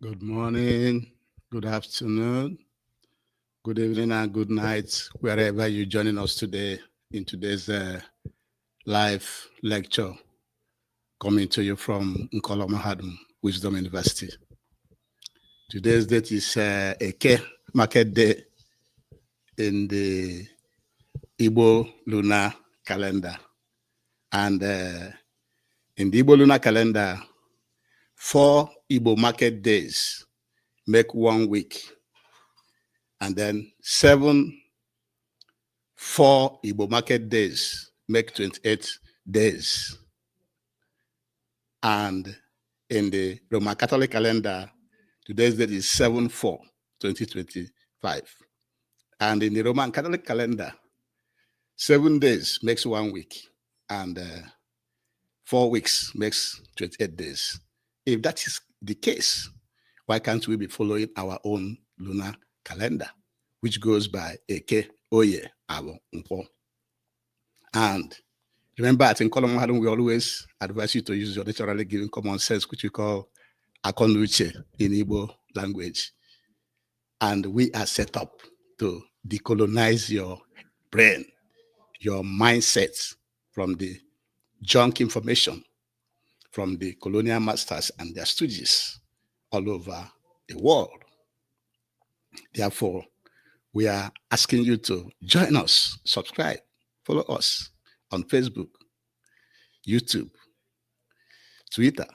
Good morning, good afternoon, good evening, and good night, wherever you're joining us today in today's live lecture coming to you from Nkolo Mahadum Wisdom University. Today's date is Eke Market Day in the Igbo lunar calendar. And in the Igbo lunar calendar, 4 Igbo market days make 1 week. And then 4 Igbo market days make 28 days. And in the Roman Catholic calendar, today's date is 7/4/2025. And in the Roman Catholic calendar, 7 days makes 1 week, and 4 weeks makes 28 days. If that is the case, why can't we be following our own lunar calendar, which goes by Eke, Oye, Abo, Nkwo? And remember, at Nkolo Mahadum, we always advise you to use your naturally given common sense, which we call Akonuche in Igbo language. And we are set up to decolonize your brain, your mindset from the junk information from the colonial masters and their stooges all over the world. Therefore, we are asking you to join us, subscribe, follow us on Facebook, YouTube, Twitter,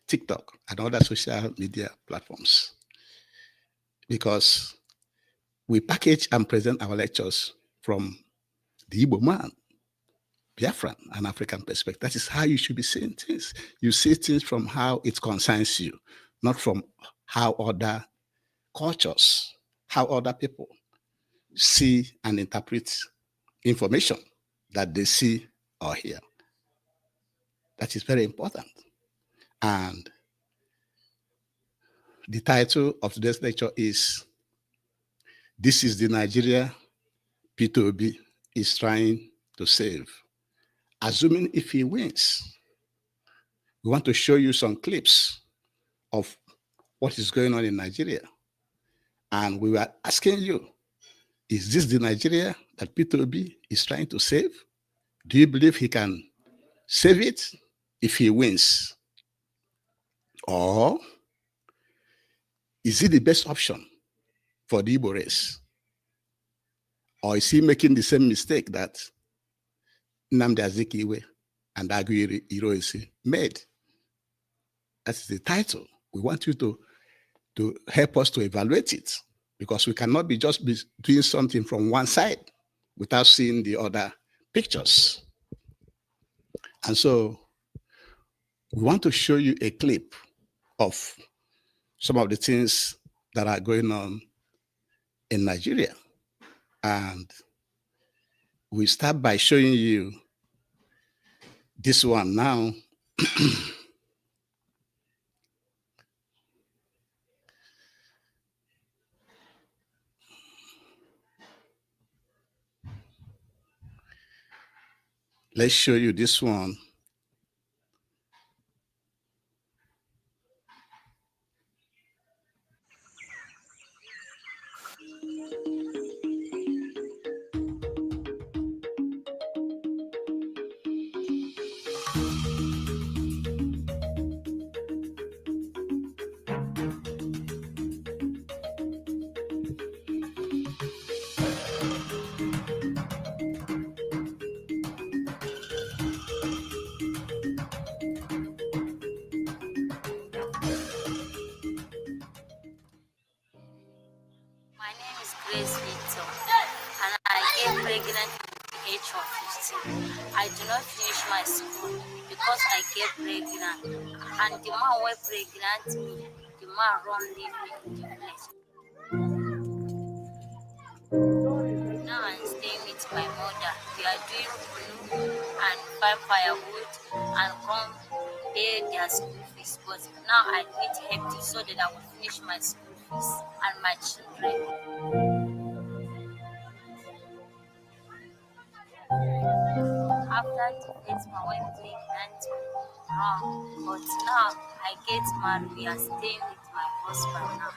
TikTok, and other social media platforms. Because we package and present our lectures from the Igbo man, Biafran, an African perspective. That is how you should be seeing things. You see things from how it concerns you, not from how other cultures, how other people see and interpret information that they see or hear. That is very important. And the title of today's lecture is, "This is the Nigeria Peter Obi is trying to save, assuming if he wins." We want to show you some clips of what is going on in Nigeria. And we were asking you, is this the Nigeria that Peter Obi is trying to save? Do you believe he can save it if he wins? Or is it the best option for the Igbo race? Or is he making the same mistake that Nnamdi Azikiwe and Aguiyi-Ironsi made? That's the title. We want you to help us to evaluate it, because we cannot be doing something from one side without seeing the other pictures. And so we want to show you a clip of some of the things that are going on in Nigeria. And we start by showing you this one now. Let's show you this one. My name is Grace Victor, and I get pregnant at the age of 15. I do not finish my school because I get pregnant, and the man who pregnant me, the man run leave me in the village. Now I'm staying with my mother. We are doing kunu and find firewood and come pay their school fees. But now I need help so that I will finish my school fees and my children. After the first my wife pregnant me, wrong. But now I get married. We are staying with my husband now.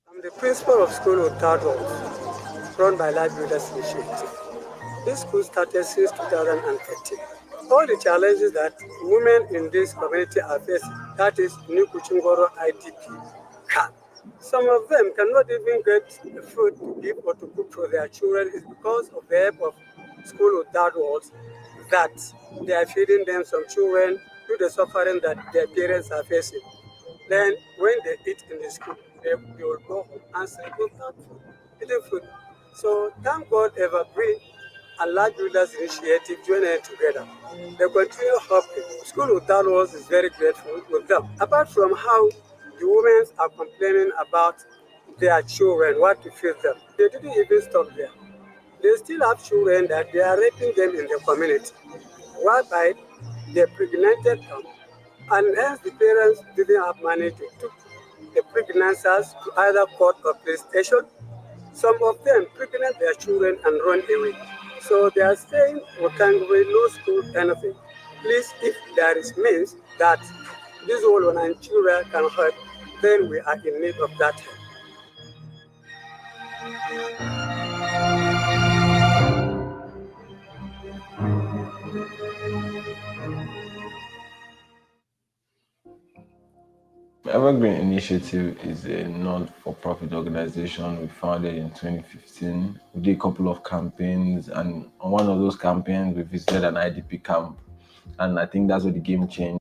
I'm the principal of school of Third World, run by Life Builders Initiative. This school started since 2013. All the challenges that women in this community are facing, that is New Kuchingoro IDP camp. Some of them cannot even get food to give or to cook for their children is because of the help of school of Third World that they are feeding them some children through the suffering that their parents are facing. Then when they eat in the school, they will go home and sleep without food, eating food. So thank God Evergreen and Large Builders Initiative joining together. They continue helping. School without walls is very grateful with them. Apart from how the women are complaining about their children, what to feed them, they didn't even stop there. They still have children that they are raping them in the community, whereby they pregnanted them, and hence the parents didn't have money to take the pregnancies to either court or police station. Some of them pregnant their children and run away. So they are saying, we can no school, anything. Please, if there is means that this whole Nigeria can help, then we are in need of that help. Evergreen Initiative is a non-for-profit organization we founded in 2015. We did a couple of campaigns, and on one of those campaigns, we visited an IDP camp, and I think that's where the game changed.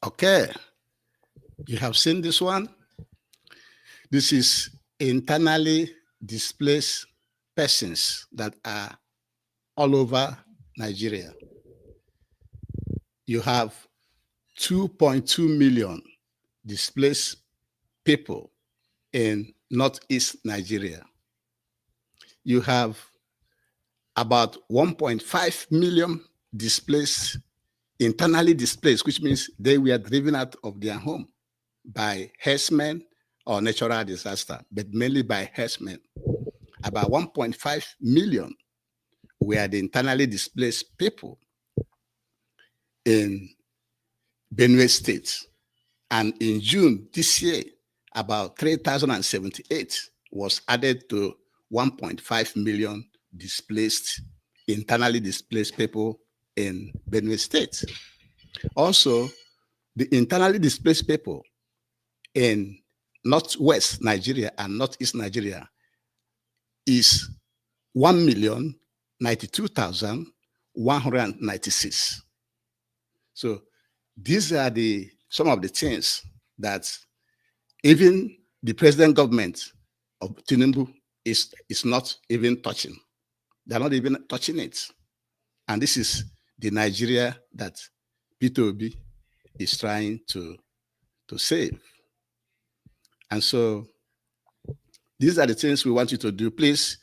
Okay, you have seen this one. This is internally displaced persons that are all over Nigeria. You have 2.2 million displaced people in northeast Nigeria. You have about 1.5 million displaced, internally displaced, which means they were driven out of their home by herdsmen or natural disaster, but mainly by herdsmen. About 1.5 million were the internally displaced people in Benue State. And in June this year, about 3,078 was added to 1.5 million displaced, internally displaced people in Benue State. Also, the internally displaced people in northwest Nigeria and northeast Nigeria is 1,092,196. So these are some of the things that even the president government of Tinubu is not even touching. They're not even touching it. And this is the Nigeria that Peter Obi is trying to save. And so these are the things we want you to do. Please,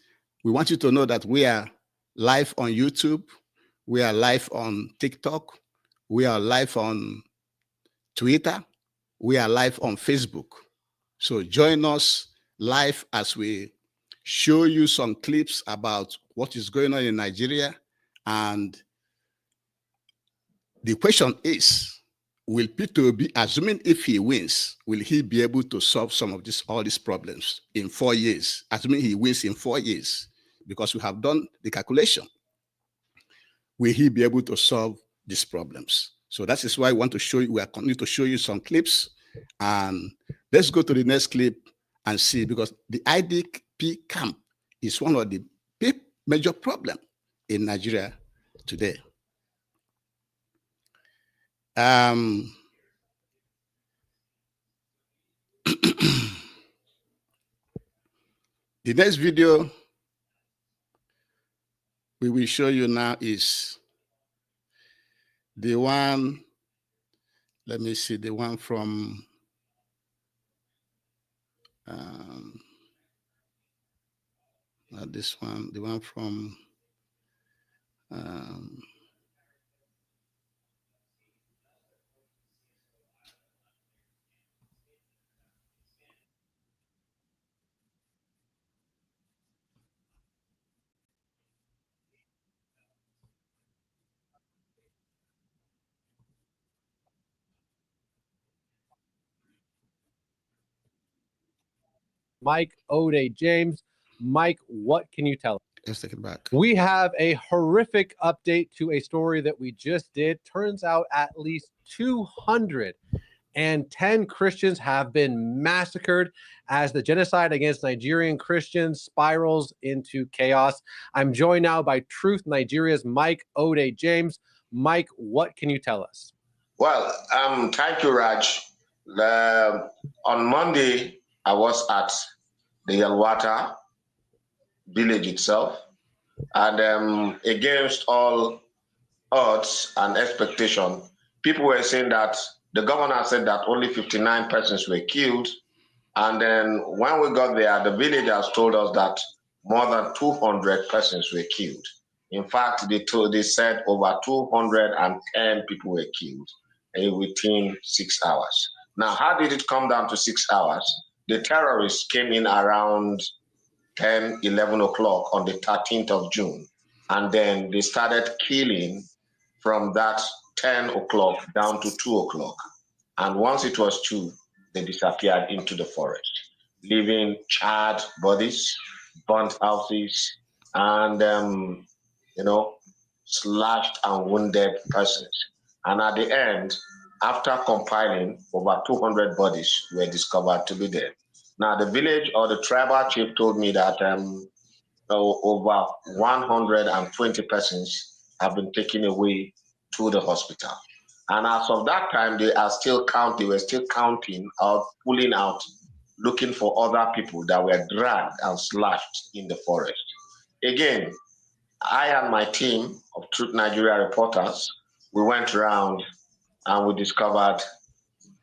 we want you to know that we are live on YouTube. We are live on TikTok. We are live on Twitter. We are live on Facebook. So join us live as we show you some clips about what is going on in Nigeria. And the question is, will Peter Obi, assuming if he wins, will he be able to solve all these problems in 4 years? Assuming he wins in 4 years, because we have done the calculation. Will he be able to solve these problems? So that is why we want to show you, we are continuing to show you some clips. And let's go to the next clip and see, because the IDP camp is one of the big major problems in Nigeria today. The next video we will show you now is the one, let me see, the one from Not this one, the one from Mike Ode James. Mike, what can you tell us? Let's take it back. We have a horrific update to a story that we just did. Turns out at least 210 Christians have been massacred as the genocide against Nigerian Christians spirals into chaos. I'm joined now by Truth Nigeria's Mike Ode James. Mike, what can you tell us? Well, thank you, Raj. On Monday, I was at the Yelwata village itself, and against all odds and expectation, people were saying that the governor said that only 59 persons were killed, and then when we got there, the villagers told us that more than 200 persons were killed. In fact, they said over 210 people were killed within 6 hours. Now, how did it come down to 6 hours? The terrorists came in around 10, 11 o'clock on the 13th of June. And then they started killing from that 10 o'clock down to 2 o'clock. And once it was 2, they disappeared into the forest, leaving charred bodies, burnt houses, and, slashed and wounded persons. And at the end, after compiling, over 200 bodies were discovered to be there. Now, the village or the tribal chief told me that over 120 persons have been taken away to the hospital. And as of that time, they were still counting out, pulling out, looking for other people that were dragged and slashed in the forest. Again, I and my team of Truth Nigeria reporters, we went around and we discovered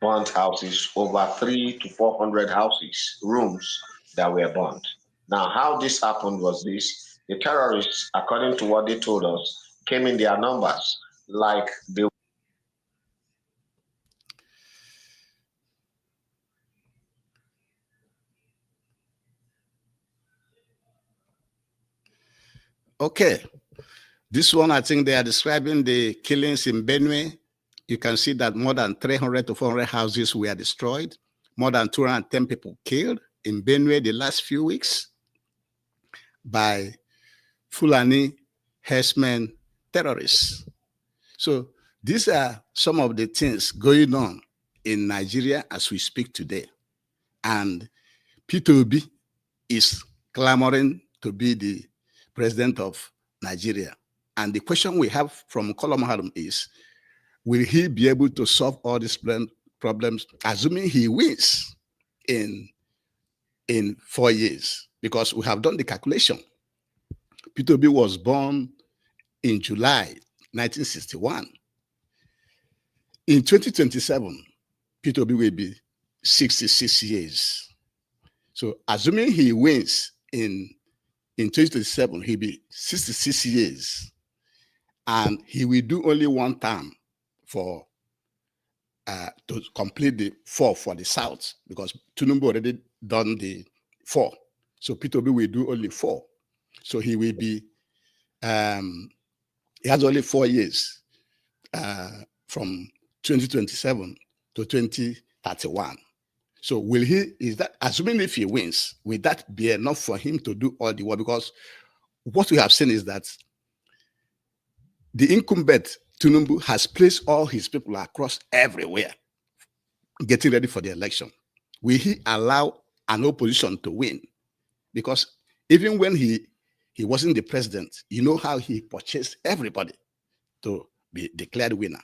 burnt houses, over 300 to 400 houses, rooms that were burnt. Now, how this happened was this: the terrorists, according to what they told us, came in their numbers, like they. Okay, this one, I think they are describing the killings in Benue. You can see that more than 300 to 400 houses were destroyed, more than 210 people killed in Benue the last few weeks by Fulani herdsmen terrorists. So these are some of the things going on in Nigeria as we speak today. And Peter Obi is clamoring to be the president of Nigeria. And the question we have from Kolom Harum is, will he be able to solve all these problems, assuming he wins in 4 years? Because we have done the calculation. Peter Obi was born in July 1961. In 2027, Peter Obi will be 66 years. So assuming he wins in 2027, he'll be 66 years. And he will do only one term for to complete the 4 for the South, because Tinubu already done the 4. So Peter Obi will do only 4. So he will be, he has only 4 years from 2027 to 2031. So will he, is that, assuming if he wins, will that be enough for him to do all the work? Because what we have seen is that the incumbent Tinubu has placed all his people across everywhere, getting ready for the election. Will he allow an opposition to win? Because even when he wasn't the president, you know how he purchased everybody to be declared winner.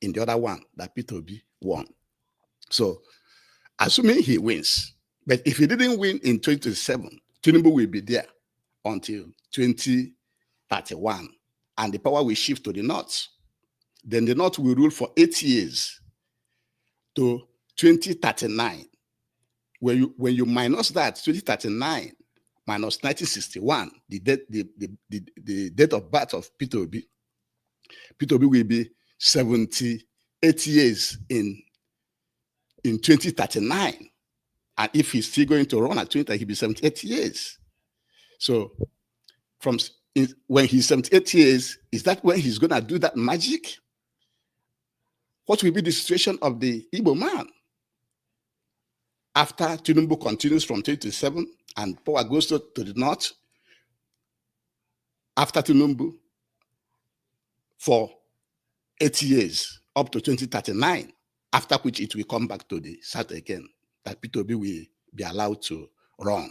In the other one, that Peter Obi won. So, assuming he wins, but if he didn't win in 2027, Tinubu will be there until 2031, and the power will shift to the North. Then the North will rule for 8 years to 2039. when you minus that 2039 minus 1961, the date of birth of Peter Obi will be 78 years in 2039. And if he's still going to run at 20, he'll be 78 years. So when he's 78 years, is that when he's going to do that magic? What will be the situation of the Igbo man? After Tinubu continues from 2027 and power goes to the north, after Tinubu, for 8 years, up to 2039, after which it will come back to the south again, that Peter Obi will be allowed to run.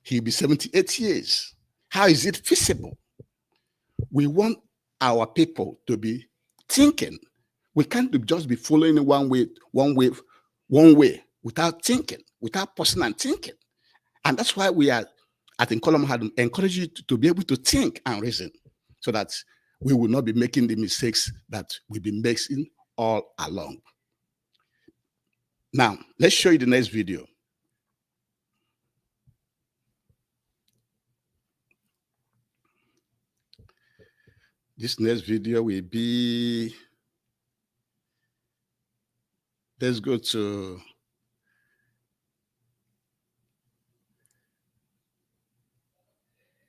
He'll be 78 years. How is it feasible? We want our people to be thinking. We can't just be following one way without thinking, without pausing and thinking. And that's why we are at Nkolom had encouraged you to be able to think and reason so that we will not be making the mistakes that we've been making all along. Now, let's show you the next video. This next video will be, let's go to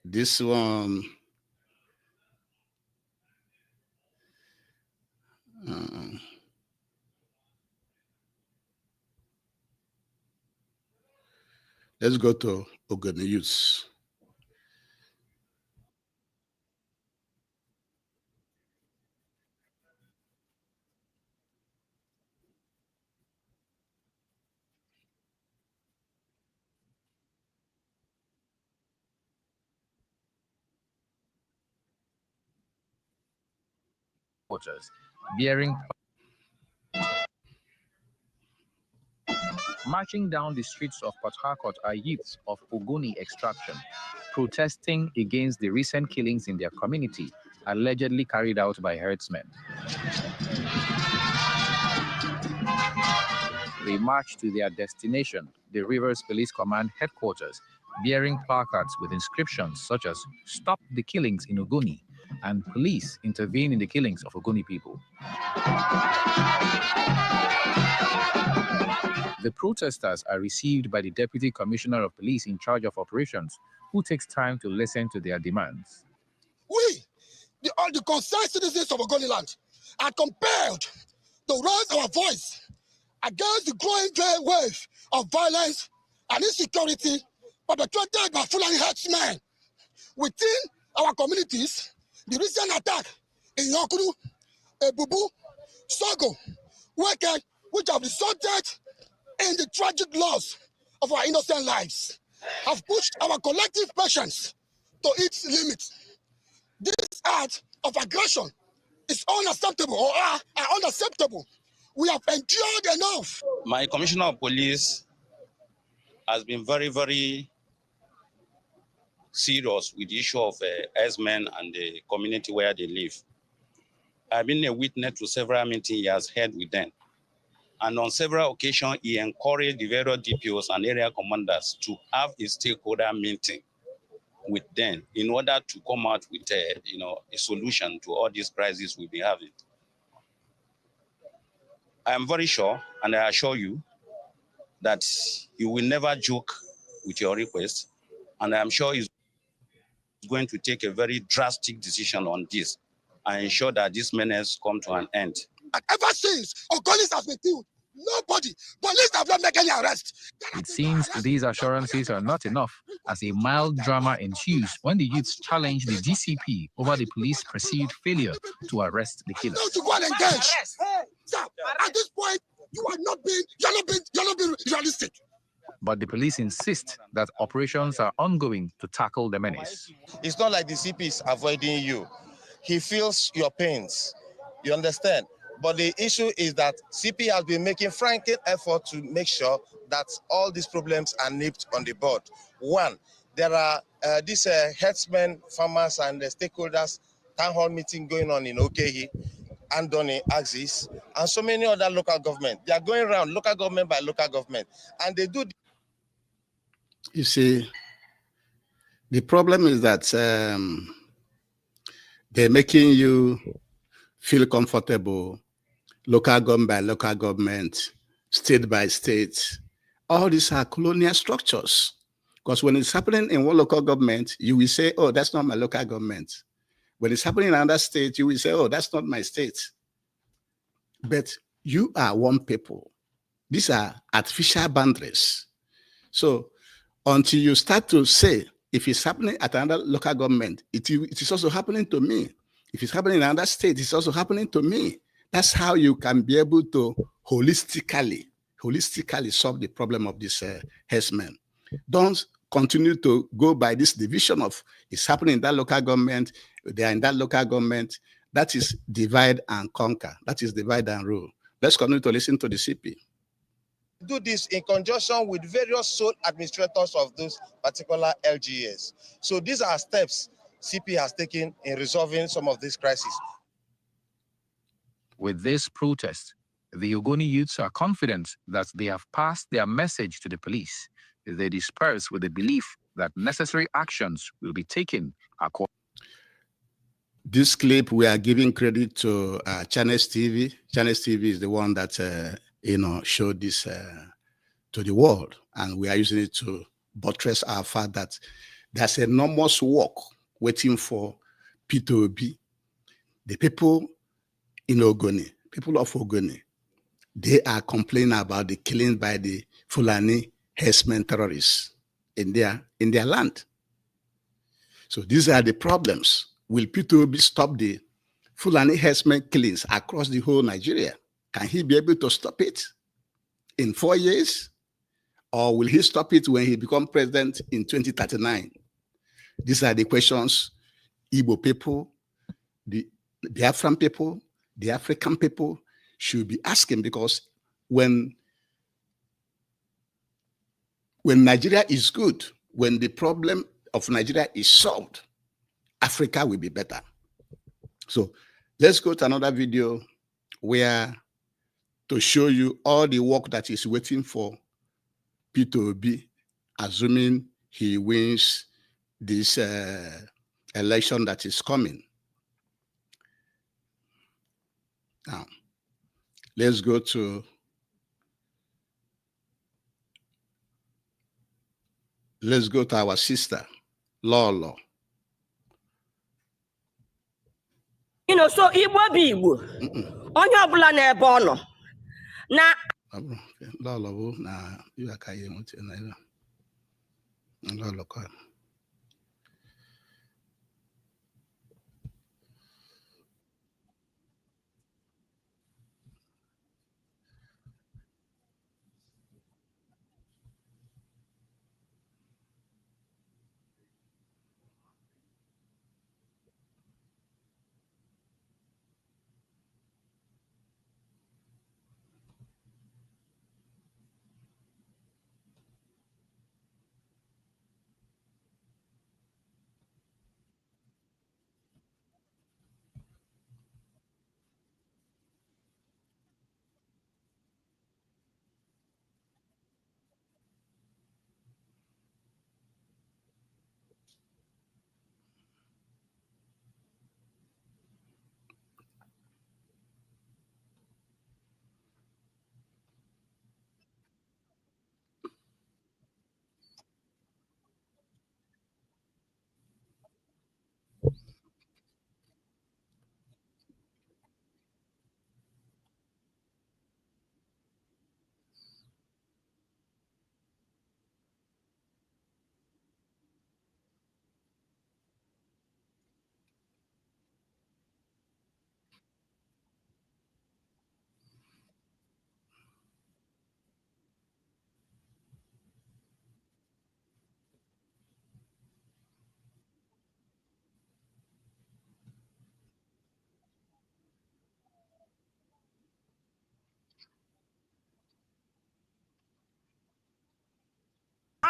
this one. Let's go to Ogoni Youth. Marching down the streets of Port Harcourt are youths of Ogoni extraction, protesting against the recent killings in their community, allegedly carried out by herdsmen. They marched to their destination, the Rivers Police Command headquarters, bearing placards with inscriptions such as "Stop the killings in Ogoni" and "Police intervene in the killings of Ogoni people." The protesters are received by the Deputy Commissioner of Police in charge of operations, who takes time to listen to their demands. We, all the concerned citizens of Ogoniland, are compelled to raise our voice against the growing wave of violence and insecurity perpetrated by Fulani herdsmen within our communities. The recent attack in Yokuru, Ebubu, Sogo, Weke, which have resulted in the tragic loss of our innocent lives, have pushed our collective patience to its limit. This act of aggression is unacceptable or are unacceptable. We have endured enough. My Commissioner of Police has been very, very serious with the issue of herdsmen and the community where they live. I've been a witness to several meetings he has held with them. And on several occasions, he encouraged the various DPOs and area commanders to have a stakeholder meeting with them in order to come out with a solution to all these crises we've been having. I am very sure, and I assure you, that you will never joke with your request, and I am sure he's going to take a very drastic decision on this and ensure that this menace come to an end. And ever since Ogonis has been killed, police have not made any arrest. It seems these assurances are not enough, as a mild drama ensues when the youths challenge the DCP over the police perceived failure to arrest the killers. To go and engage. Sir, at this point, you're not being realistic. But the police insist that operations are ongoing to tackle the menace. It's not like the CP is avoiding you. He feels your pains. You understand? But the issue is that CP has been making frantic effort to make sure that all these problems are nipped on the bud. One, there are these herdsmen, farmers, and stakeholders town hall meeting going on in Okehi, Andoni, Axis, and so many other local governments. They are going around local government by local government, and they do You see, the problem is that they're making you feel comfortable, local government by local government, state by state. All these are colonial structures. Because when it's happening in one local government, you will say, oh, that's not my local government. When it's happening in another state, you will say, oh, that's not my state. But you are one people. These are artificial boundaries. So until you start to say, if it's happening at another local government, it is also happening to me. If it's happening in another state, it's also happening to me. That's how you can be able to holistically solve the problem of this herdsmen. Don't continue to go by this division of it's happening in that local government, they are in that local government. That is divide and conquer. That is divide and rule. Let's continue to listen to the CP. Do this in conjunction with various sole administrators of those particular LGAs. So these are steps CP has taken in resolving some of these crises. With this protest, the Ogoni youths are confident that they have passed their message to the police. They disperse with the belief that necessary actions will be taken according. This clip, we are giving credit to Channels TV. Channels TV is the one that showed this to the world, and we are using it to buttress our fact that there's enormous work waiting for Peter Obi. The people in Ogoni, people of Ogoni, they are complaining about the killing by the Fulani herdsmen terrorists in their land. So these are the problems. Will Peter Obi stop the Fulani herdsmen killings across the whole Nigeria? Can he be able to stop it in 4 years? Or will he stop it when he becomes president in 2039? These are the questions Igbo people, the Biafran people, the African people should be asking, because when Nigeria is good, when the problem of Nigeria is solved, Africa will be better. So let's go to another video where to show you all the work that is waiting for Peter Obi, assuming he wins this election that is coming. Now, let's go to our sister, Lolo. So Igbo be Igbo. Onye ọbụla n'ebe ọ nọ. Na Lolo bụ na iwe aka ya enwete na ebe. Lolo ka.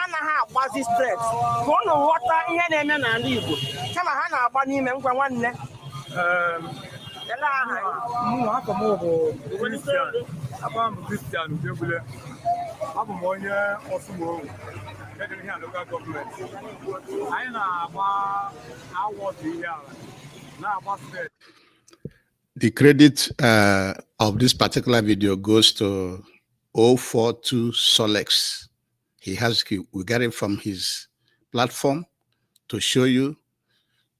anaghị agbazi stress ka ụnụ ghọta ihe na-eme n'ala Igbo kama ha na-agba n'ime ngwa nwanne. Christian Udebule, abụ m onye Osumowu. local government. I know the credit of this particular video goes to 042 Solex. We got it from his platform to show you,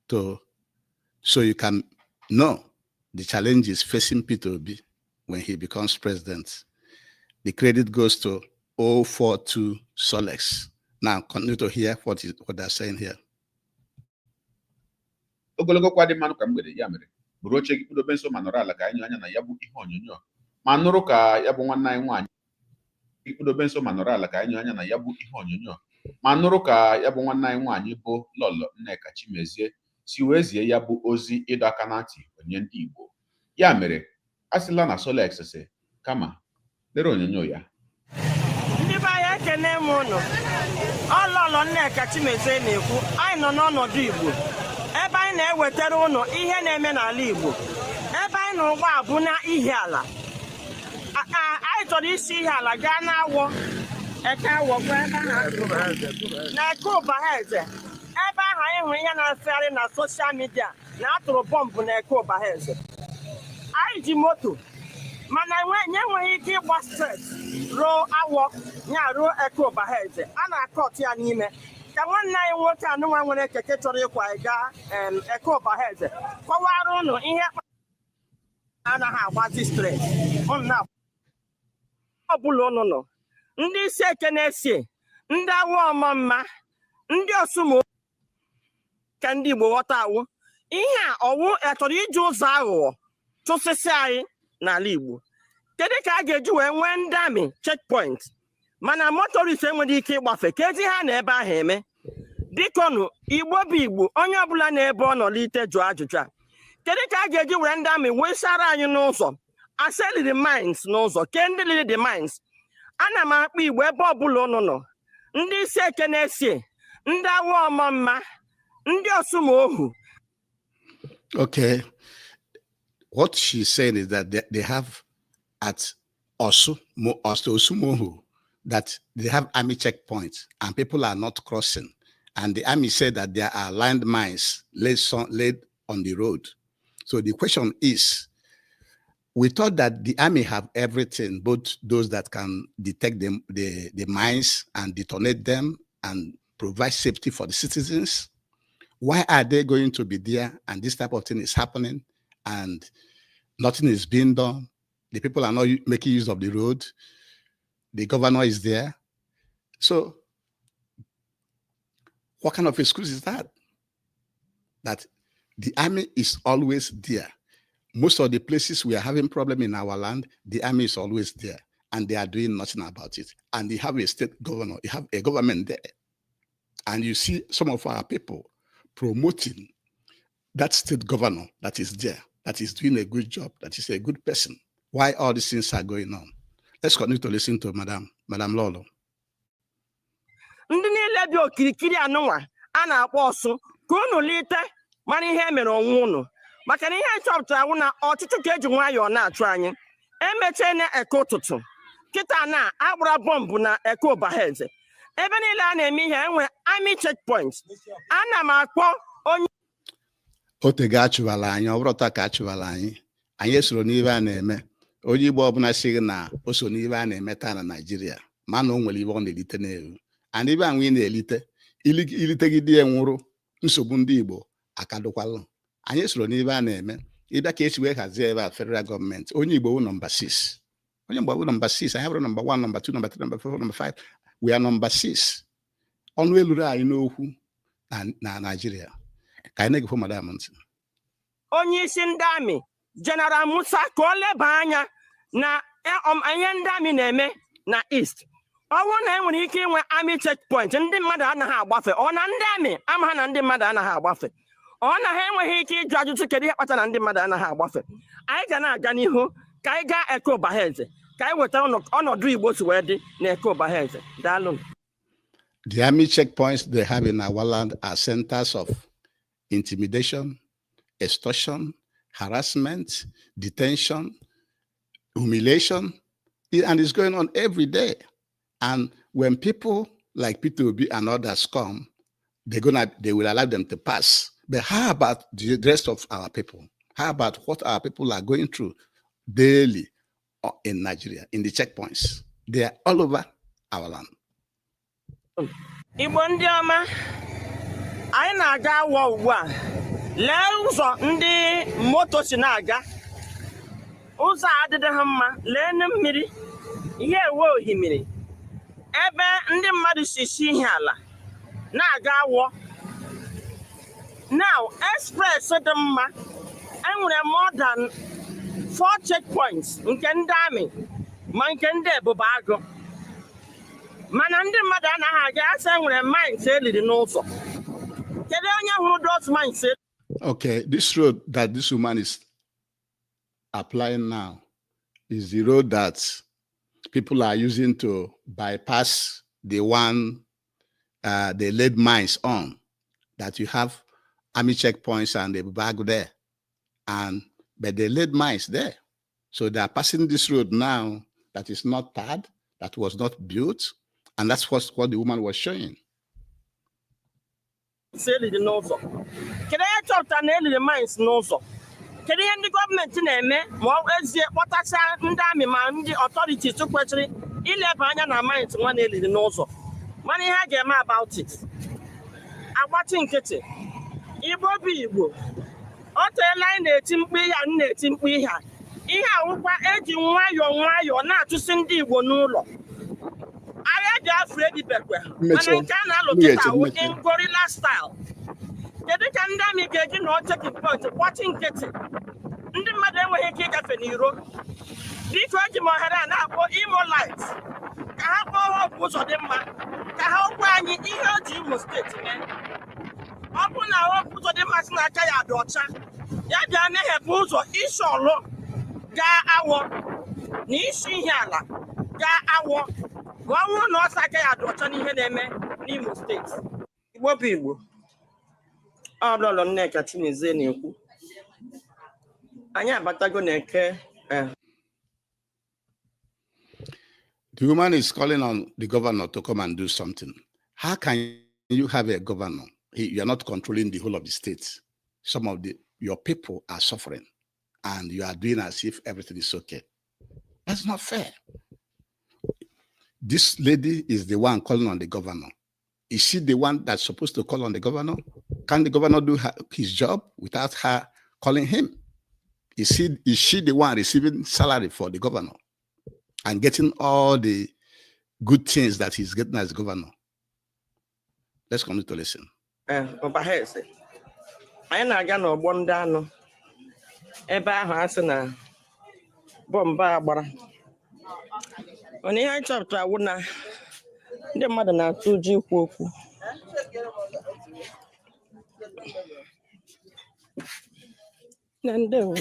so you can know the challenges facing Peter Obi when he becomes president. The credit goes to 042 Solex. Now, continue to hear what they're saying here. Ogologo kwa dị mmanụ ka mgbede ya mere buru oche gị kpudobe nso ma nọrọ ala ka anyị anya na ya bụ ihe onyonyo ma nụrụ ka ya bụ nwanne anyị nwaanyị kpudobe nso ma nọrọ ala ka anyị anya na ya bụ ihe onyonyo ma nụrụ ka ya bụ nwanne anyị nwaanyị bụ Lọlọ Nneka Chimezie si wee zie ya bụ ozi ịdọ aka na ntị onye ndị Igbo. Ya mere asịla na Solex sị kama lere onyonyo ya. Ndị be anyị ekene m ụnụ. Lọlọ Nneka Chimezie na-ekwu anyị nọ n'ọnọdụ Igbo ebe anyị na-ewetara ụnụ ihe na-eme n'ala Igbo, ebe anyị na ụgbọ abụ na ihe ala. Anyị chọrọ isi ihe ala gaa n'awọ eke awọ na eke Ụbaheze, ebe ahụ anyị hụrụ ihe na-efegharị na soshal midia na atụrụ bọmbụ na eke Ụbaheze. Anyị ji moto mana enweghị ike ịgba stret ruo awọ ya ruo eke Ụbaheze, a na-akọt ya n'ime. Ka nwanne anyị nwoke anụnwa nwere keke chọrọ ịkwa gaa eke Ụbaheze kọwara ụnụ ihe anaghị agbazi stret ọbụla ụnụ nọ, ndị isi eke na-esie, ndị awụ ọma mma, ndị Osumo ka ndị Igbo ghọta awụ ihe a ọwụ chọrọ iji ụzọ aghụghọ chụsịsị anyị n'ala Igbo. Kedu ka a ga-eji wee nwee ndị amị checkpoint mana motorist enweghị ike ịgbafe? Ka ezi ha na ebe ahụ eme dịkọnụ Igbo bụ Igbo, onye ọbụla na-ebe ọ nọ lite jụọ ajụjụ a. Kedu ka a ga-eji were ndị amị wee sara anyị n'ụzọ aseliri mines n'ụzọ ke ndị liri the mines? Ana m akpọ Igbo ebe ọbụla ụnụ nọ, ndị isi eke na-esie, ndị awụ ọma mma, ndị Osumo ohu. Okay, what she's saying is that they have at Osumohu that they have army checkpoints and people are not crossing. And the army said that there are land mines laid on the road. So the question is, we thought that the army have everything, both those that can detect the mines and detonate them and provide safety for the citizens. Why are they going to be there and this type of thing is happening and nothing is being done? The people are not making use of the road. The governor is there. So what kind of excuse is that? That the army is always there. Most of the places we are having problem in our land, the army is always there and they are doing nothing about it. And they have a state governor, you have a government there. And you see some of our people promoting that state governor that is there, that is doing a good job, that is a good person. Why all these things are going on? Let's continue to listen to Madam Lolo. Ndị niile dị okirikiri anụnwa a na-akpọ Ọsụ ka unu lite mara ihe mere onwe unu, maka na ihe anyị chọpụtara wụ na ọtụtụ ka eji nwayọọ na-achụ anyị. Emechee na eke ụtụtụ kịta na agbara bọmbụ na eke Ụbaheze, ebe niile a na-eme ihe enwe army checkpoint. Ana m akpọ onye otega achụwala anyị, ọ bụrụ taa ka achụwala anyị soro n'ihe a na-eme. Onye Igbo ọbụla sịrị na o so n'ihe a na-eme taa na Nigeria, mana o nwere ibe ọ na-elite n'elu. And ibe ahụ ị na-elite ilitegide nwụrụ nsogbu ndị Igbo akadokwalụ. Anyị soro n'ibe a na-eme. Ịbịa ka esi wee hazie ebe a federal gọọmenti, onye Igbo wụ nọmba 6. Onye Igbo wụ nọmba 6, anyị bụrụ nọmba 1, nọmba 2, nọmba 3, nọmba 4, nọmba 5. We are nọmba 6. Ọnụ eluru anyị n'okwu na Nigeria. Ka anyị na-egefo madam ntị. Onye isi ndị amị General Musa ka o leba anya na ihe ndị amị na-eme na East. Ọ bụrụ na enwere ike inwe army checkpoint, ndị mmadụ anaghị agbafe. Ọ na ndị amị ama ha na ndị mmadụ anaghị agbafe. Ọ na ha enweghị ike ịjụ ajụjụ kedu ihe kpatara na ndị mmadụ anaghị agbafe. Anyị ga na-aga n'ihu ka anyị gaa eke Ụbaheze ka anyị weta ọnọdụ Igbo si wee dị na eke Ụbaheze. Daalụ. The army checkpoints they have in our land are centers of intimidation, extortion, harassment, detention, humiliation, and it's going on every day. And when people like Peter Obi and others come, they will allow them to pass. But how about the rest of our people? How about what our people are going through daily in Nigeria, in the checkpoints? They are all over our land. Igbo ndị ọma, anyị na-aga awọ ugbu a. Lee ụzọ ndị moto si na-aga. Ụzọ adịghị ha mma. Lee mmiri. Ihe ewe ohimiri. Ebe ndị mmadụ si ihe ala na-aga awọ. Now, express dị mma. Enwere more than 4 checkpoints nke ndị amị ma nke ndị ebube agụ. Mana ndị mmadụ anaghị aga asa enwere mines eliri n'ụzọ. Kedu onye hụrụ those mines? Okay, this road that this woman is applying now is the road that people are using to bypass the one they laid mines on, that you have army checkpoints and the bag there. But they laid mines there. So they are passing this road now that is not tarred, that was not built, and that's what the woman was showing. Can I talk to the mines also? Can I the government name more as what I said the authorities to question 11 mines one in also. Money had game about it. I'm watching Kitty. Igbo be Igbo. Line and we have. Ihe awụkwa eji nwayọọ na-atụsi ndị Igbo n'ụlọ. Agha ji afredi bekwe. Mana nke a na-alụkịta in gorilla style. Kedu ka ndị amị ga-eji na checking point kwachị nkịtị? Ndị mmadụ enweghị ike ịgafe n'iro. Biko eji m ohere a na-akpọ Imo Light. Ka ha kpọọ ọgwụ ụzọ dị mma. Ka ha gwa anyị ihe o ji Imo steeti mee. Ọ bụ na ọgwụ ụzọ dị mma si n'aka ya dị ọcha. Ya bịa na-ehepụ ụzọ isi ọlụ. Ga awọ n'isi ihe ala ga awọ ọnwụ na ọsa aka ya dị ọcha n'ihe na-eme n'Imo steeti. Igbo bụ Igbo. Ọ bụla Nneka Chimezie na-ekwu. Anyị abatago na-eke. The woman is calling on the governor to come and do something. How can you have a governor? You are not controlling the whole of the state. Some of your people are suffering, and you are doing as if everything is okay. That's not fair. This lady is the one calling on the governor. Is she the one that's supposed to call on the governor? Can the governor do his job without her calling him? Is she the one receiving salary for the governor and getting all the good things that he's getting as governor? Let's continue to listen. Anyị na-aga n'ọgbọ ndị anụ ebe ahụ asị na bọmba agbara. Onye ihe anyị chọpụtara wụ na ndị mmadụ na-atụ ụjọ ikwu okwu. Na ndewo.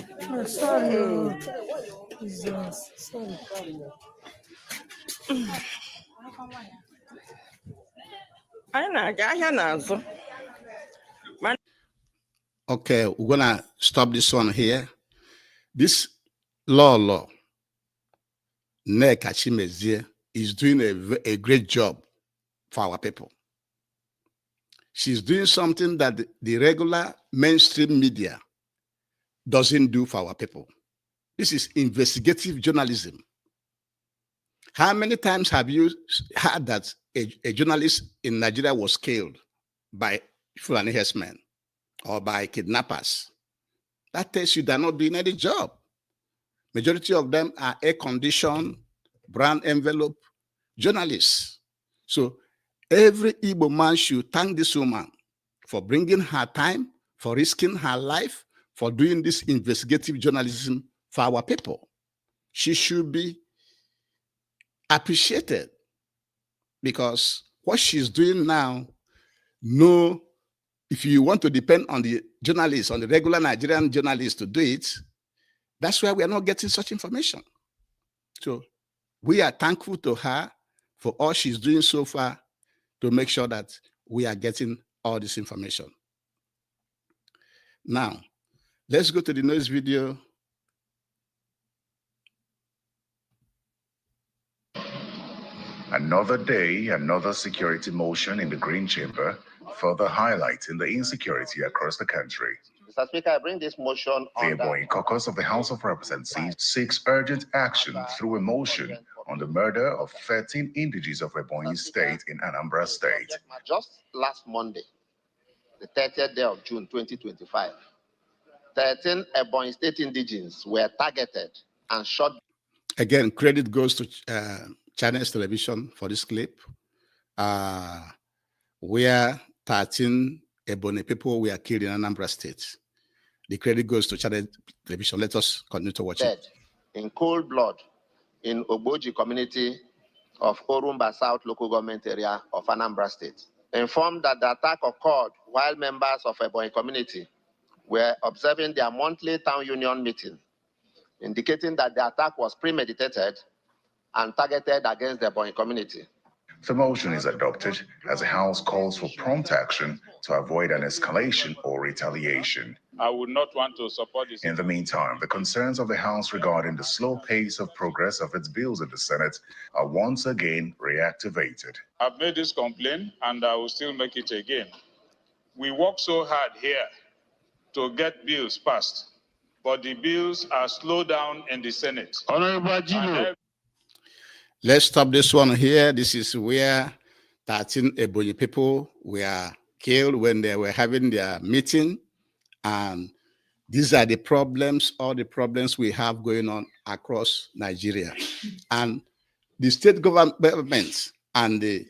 Anyị na-aga ahịa n'azụ. Okay, we're gonna stop this one here. This law, Nneka Chimezie, is doing a great job for our people. She's doing something that the regular mainstream media doesn't do for our people. This is investigative journalism. How many times have you heard that a journalist in Nigeria was killed by Fulani herdsmen or by kidnappers? That tells you they're not doing any job. Majority of them are air-conditioned, brown envelope journalists. So every Igbo man should thank this woman for bringing her time, for risking her life, for doing this investigative journalism for our people. She should be appreciated because what she's doing now, no, if you want to depend on the journalists, on the regular Nigerian journalists to do it, that's why we are not getting such information. So we are thankful to her for all she's doing so far to make sure that we are getting all this information. Now, let's go to the next video. Another day, another security motion in the Green Chamber, further highlighting the insecurity across the country. Mr. Speaker, I bring this motion The on Ebonyi caucus of the House of Representatives seeks urgent action through a motion on the murder of 13 indigenes of Ebonyi State in Anambra State. Just last Monday, the 30th day of June 2025, 13 Ebonyi State indigenes were targeted and shot. Again, credit goes to Channels Television for this clip, where 13 Ebonyi people were killed in Anambra State. The credit goes to Channels Television. Let us continue to watch it. In cold blood in Ogboji community of Orumba South local government area of Anambra State. Informed that the attack occurred while members of Ebonyi community were observing their monthly town union meeting, indicating that the attack was premeditated and targeted against the Ebonyi community. The motion is adopted as the House calls for prompt action to avoid an escalation or retaliation. I would not want to support this. In the meantime, the concerns of the House regarding the slow pace of progress of its bills in the Senate are once again reactivated. I've made this complaint and I will still make it again. We work so hard here to get bills passed, but the bills are slowed down in the Senate. Let's stop this one here. This is where 13 Ebonyi people were killed when they were having their meeting. And these are the problems, all the problems we have going on across Nigeria. And the state governments and the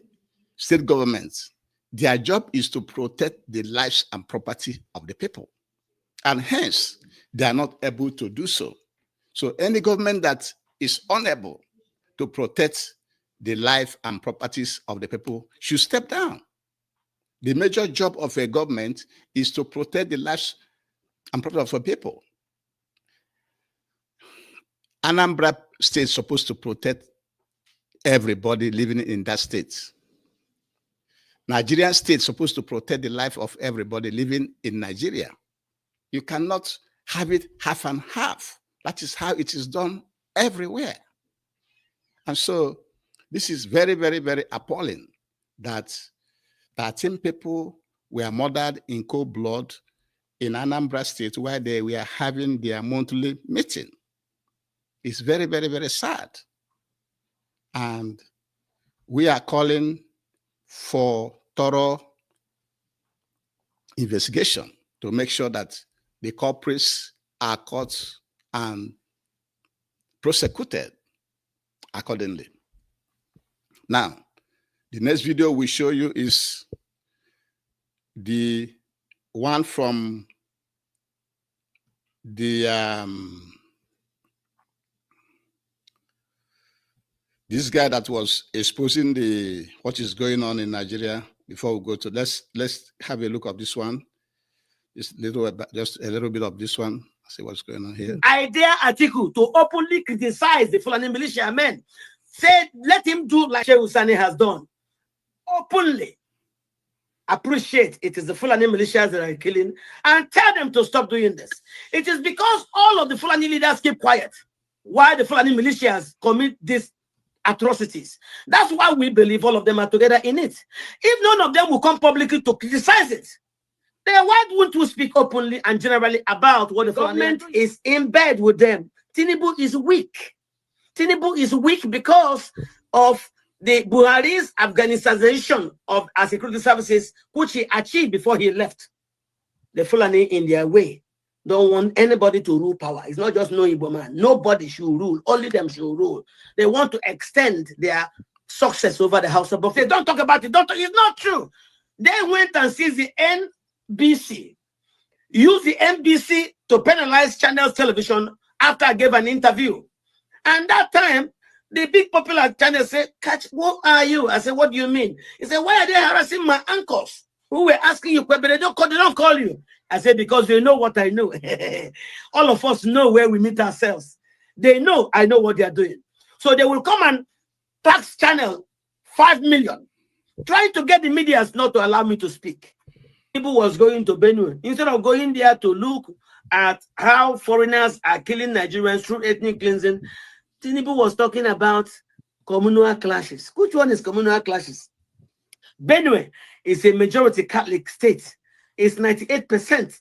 state governments, their job is to protect the lives and property of the people. And hence, they are not able to do so. So any government that is unable to protect the life and properties of the people should step down. The major job of a government is to protect the lives and property of people. Anambra State is supposed to protect everybody living in that state. Nigerian state is supposed to protect the life of everybody living in Nigeria. You cannot have it half and half. That is how it is done everywhere. And so this is very, very, very appalling that 13 people were murdered in cold blood in Anambra State while they were having their monthly meeting. It's very, very, very sad. And we are calling for thorough investigation to make sure that the culprits are caught and prosecuted accordingly. Now, the next video we show you is the one from the this guy that was exposing what is going on in Nigeria. Before we go to let's have a look at this one. Just a little bit of this one. See what's going on here. I dare Atiku to openly criticize the Fulani militia men. Say, let him do like Shehu Sani has done. Openly appreciate it is the Fulani militias that are killing and tell them to stop doing this. It is because all of the Fulani leaders keep quiet while the Fulani militias commit these atrocities. That's why we believe all of them are together in it. If none of them will come publicly to criticize it, then why won't we speak openly and generally about what the government is in bed with them? Tinubu is weak. Tinubu is weak because of the Buhari's Afghanization of our security services, which he achieved before he left. The Fulani in their way don't want anybody to rule power. It's not just no Igbo man. Nobody should rule. Only them should rule. They want to extend their success over the House of Buffet. Don't talk about it. It's not true. They went and seized the NBC. Used the NBC to penalize Channels Television after I gave an interview. And that time, the big popular channel said, "Catch, who are you?" I said, "What do you mean?" He said, "Why are they harassing my uncles who were asking you, but they don't call you?" I said, "Because they know what I know." All of us know where we meet ourselves. They know I know what they are doing. So they will come and tax channel 5 million, trying to get the media not to allow me to speak. People was going to Benue. Instead of going there to look at how foreigners are killing Nigerians through ethnic cleansing, Tinubu was talking about communal clashes. Which one is communal clashes? Benue is a majority Catholic state. It's 98%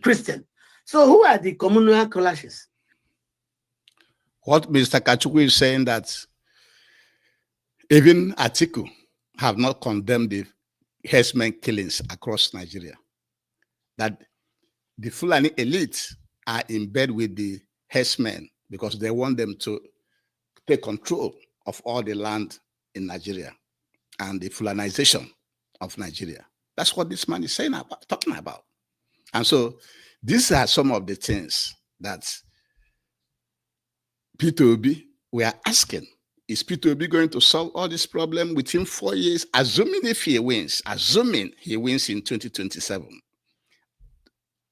Christian. So who are the communal clashes? What Mr. Kachukwu is saying that even Atiku have not condemned the herdsmen killings across Nigeria. That the Fulani elite are in bed with the herdsmen because they want them to take control of all the land in Nigeria and the Fulanization of Nigeria. That's what this man is saying about, talking about. And so these are some of the things that Peter Obi, we are asking. Is Peter Obi going to solve all this problem within 4 years, assuming if he wins, assuming he wins in 2027?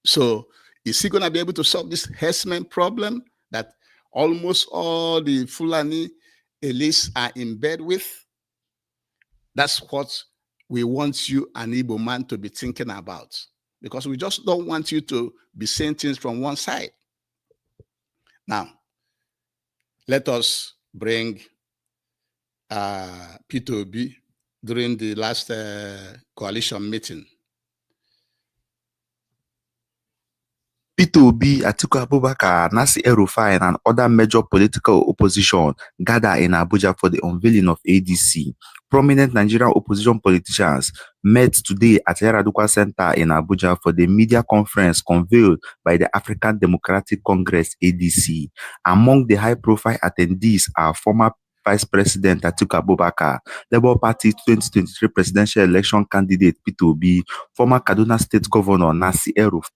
So is he going to be able to solve this herdsmen problem that almost all the Fulani elites are in bed with? That's what we want you, an Igbo man, to be thinking about, because we just don't want you to be saying things from one side. Now, let us bring Peter Obi during the last coalition meeting. Peter Obi, Atiku Abubakar, Nasir El-Rufai, and other major political opposition gather in Abuja for the unveiling of ADC. Prominent Nigerian opposition politicians met today at Yaradua Center in Abuja for the media conference convened by the African Democratic Congress, ADC. Among the high-profile attendees are former Vice President Atiku Abubakar, Labour Party 2023 presidential election candidate Peter Obi, former Kaduna State Governor Nasir El-Rufai.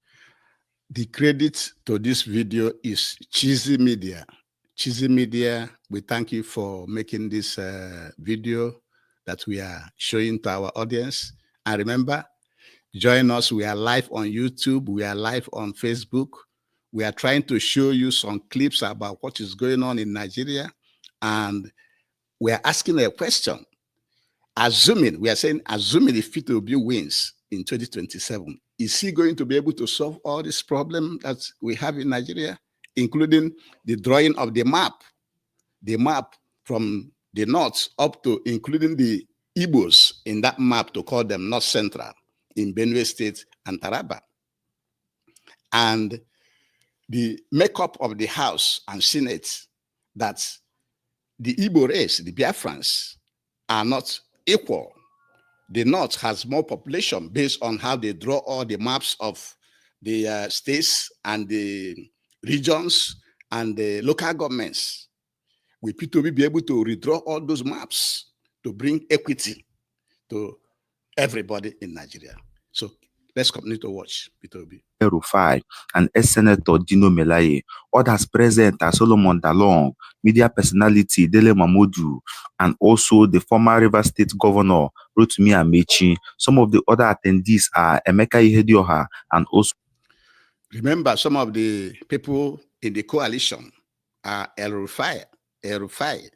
The credit to this video is Cheesy Media. Cheesy Media, we thank you for making this video that we are showing to our audience. And remember, join us. We are live on YouTube. We are live on Facebook. We are trying to show you some clips about what is going on in Nigeria. And we are asking a question. Assuming if Peter Obi wins in 2027, is he going to be able to solve all this problem that we have in Nigeria, including the drawing of the map from the north up to including the Igbos in that map to call them North Central in Benue State and Taraba? And the makeup of the House and Senate, that the Igbo race, the Biafrans, are not equal. The North has more population based on how they draw all the maps of the states and the regions and the local governments. Will Peter Obi be able to redraw all those maps to bring equity to everybody in Nigeria? So let's continue to watch Peter Obi. El-Rufai and ex-Senator Dino Melaye. Others present are Solomon Dalong, media personality Dele Mamodu, and also the former Rivers State Governor Rotimi Amechi. Some of the other attendees are Emeka Ihedioha and also. Remember, some of the people in the coalition are El-Rufai, Rotimi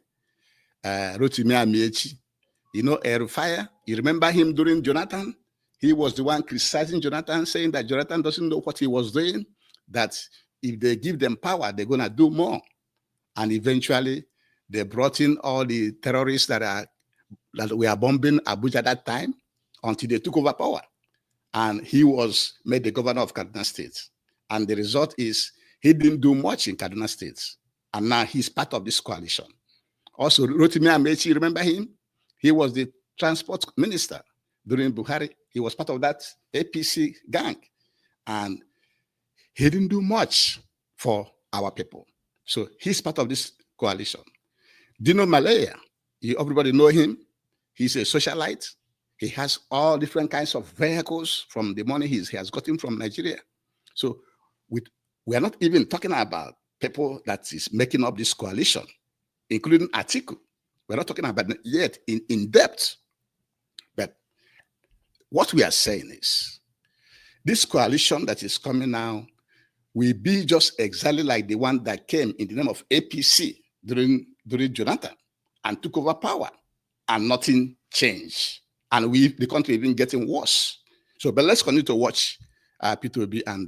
Amechi. You know El-Rufai? You remember him during Jonathan? He was the one criticizing Jonathan, saying that Jonathan doesn't know what he was doing, that if they give them power, they're going to do more. And eventually, they brought in all the terrorists that were bombing Abuja at that time until they took over power. And he was made the governor of Kaduna State. And the result is he didn't do much in Kaduna State. And now he's part of this coalition. Also, Rotimi Amechi, remember him? He was the transport minister during Buhari. He was part of that APC gang. And he didn't do much for our people. So he's part of this coalition. Dino Malaya, everybody know him. He's a socialite. He has all different kinds of vehicles from the money he has gotten from Nigeria. So we are not even talking about people that is making up this coalition, including Atiku. We're not talking about it yet in depth. But what we are saying is, this coalition that is coming now will be just exactly like the one that came in the name of APC during Jonathan and took over power, and nothing changed. And the country even getting worse. So, but let's continue to watch Peter Obi and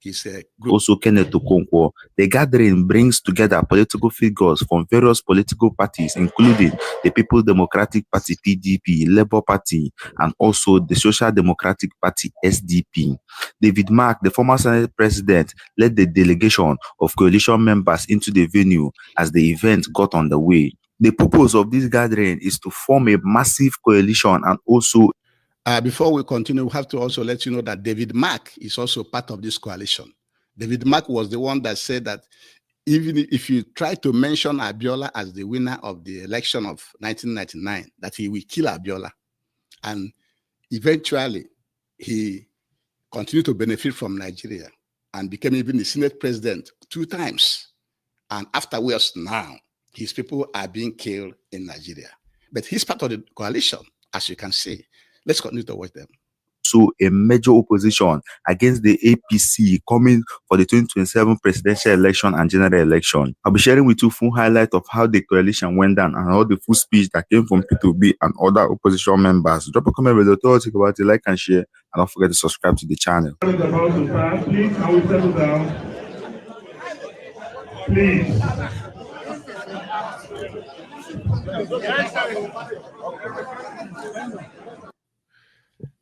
his group. Also Kenneth Okonkwo. The gathering brings together political figures from various political parties, including the People's Democratic Party, PDP, Labour Party, and also the Social Democratic Party, SDP. David Mark, the former Senate president, led the delegation of coalition members into the venue as the event got underway. The purpose of this gathering is to form a massive coalition and also before we continue, we have to also let you know that David Mark is also part of this coalition. David Mark was the one that said that even if you try to mention Abiola as the winner of the election of 1999, that he will kill Abiola. And eventually, he continued to benefit from Nigeria and became even the Senate president 2 times. And afterwards, now, his people are being killed in Nigeria. But he's part of the coalition, as you can see. Let's continue to watch them. So a major opposition against the APC coming for the 2027 presidential election and general election. I'll be sharing with you full highlight of how the coalition went down and all the full speech that came from Peter Obi and other opposition members. Drop a comment below, talk about it, like and share, and don't forget to subscribe to the channel. Please, can we settle down? Please.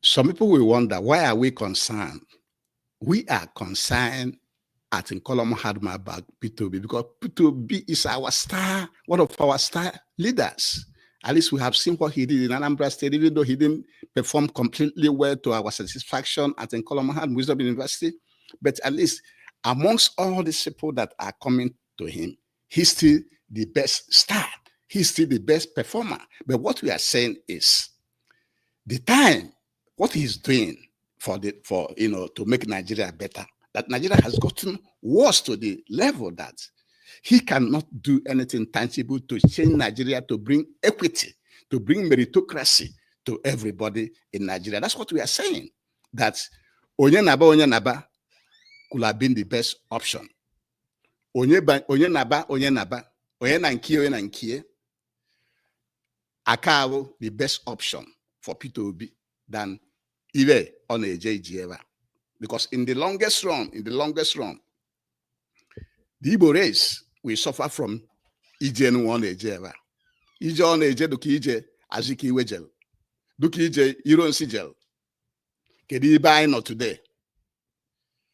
Some people will wonder, why are we concerned? We are concerned at Nkoloma Hadma about Peter Obi because Peter Obi is our star, one of our star leaders. At least we have seen what he did in Anambra State, even though he didn't perform completely well to our satisfaction at Nkoloma Hadma Wisdom University. But at least amongst all these people that are coming to him, he's still the best star. He's still the best performer. But what we are saying is the time, what he's doing to make Nigeria better, that Nigeria has gotten worse to the level that he cannot do anything tangible to change Nigeria, to bring equity, to bring meritocracy to everybody in Nigeria. That's what we are saying, that Onye could have been the best option. Onye nankie, Akawo, the best option for Peter Obi than Iwe on a JGEVA. Because in the longest run, the Igbo race will suffer from Ije on a JGEVA. Ije on a J Duki Ije Azikiwe gel. Duki Ije Ironsi gel. Kedi Ibai not today.